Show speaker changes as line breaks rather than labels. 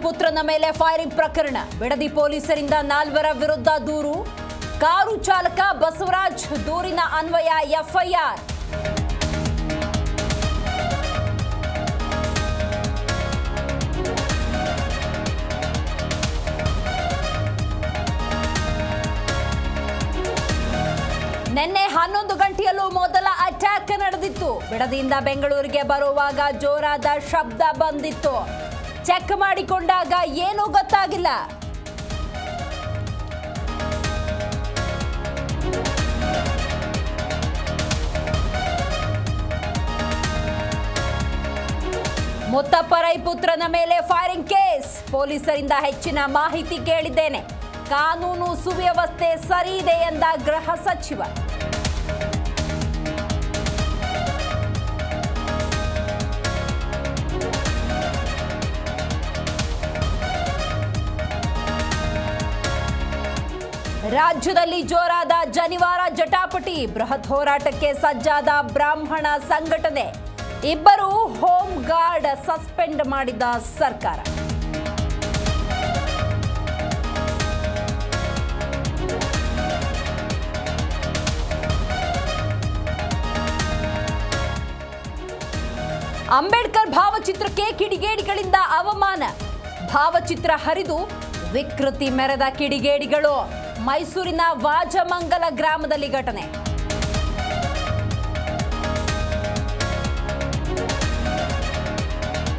ಪುತ್ರನ ಮೇಲೆ ಫೈರಿಂಗ್ ಪ್ರಕರಣ. ಬಿಡದಿ ಪೊಲೀಸರಿಂದ 4 ವಿರುದ್ಧ ದೂರು. ಕಾರು ಚಾಲಕ ಬಸವರಾಜ್ ದೂರಿನ ಅನ್ವಯ ಎಫ್ಐಆರ್. ನಿನ್ನೆ 11 ಗಂಟೆಯಲ್ಲೂ ಮೊದಲ ಅಟ್ಯಾಕ್ ನಡೆದಿತ್ತು. ಬಿಡದಿಯಿಂದ ಬೆಂಗಳೂರಿಗೆ ಬರುವಾಗ ಜೋರಾದ ಶಬ್ದ ಬಂದಿತ್ತು. ಚೆಕ್ ಮಾಡಿಕೊಂಡಾಗ ಏನೂ ಗೊತ್ತಾಗಿಲ್ಲ. ಮುತ್ತಪ್ಪ ರೈ ಪುತ್ರನ ಮೇಲೆ ಫೈರಿಂಗ್ ಕೇಸ್. ಪೊಲೀಸರಿಂದ ಹೆಚ್ಚಿನ ಮಾಹಿತಿ ಕೇಳಿದ್ದೇನೆ. ಕಾನೂನು ಸುವ್ಯವಸ್ಥೆ ಸರಿ ಇದೆ ಎಂದ ಗೃಹ ಸಚಿವ. ರಾಜ್ಯದಲ್ಲಿ ಜೋರಾದ ಜನಿವಾರ ಜಟಾಪಟಿ. ಬೃಹತ್ ಹೋರಾಟಕ್ಕೆ ಸಜ್ಜಾದ ಬ್ರಾಹ್ಮಣ ಸಂಘಟನೆ. 2 ಹೋಮ್ ಗಾರ್ಡ್ ಸಸ್ಪೆಂಡ್ ಮಾಡಿದ ಸರ್ಕಾರ. ಅಂಬೇಡ್ಕರ್ ಭಾವಚಿತ್ರಕ್ಕೆ ಕಿಡಿಗೇಡಿಗಳಿಂದ ಅವಮಾನ. ಭಾವಚಿತ್ರ ಹರಿದು ವಿಕೃತಿ ಮೆರೆದ ಕಿಡಿಗೇಡಿಗಳು. ಮೈಸೂರಿನ ವಾಜಮಂಗಲ ಗ್ರಾಮದಲ್ಲಿ ಘಟನೆ.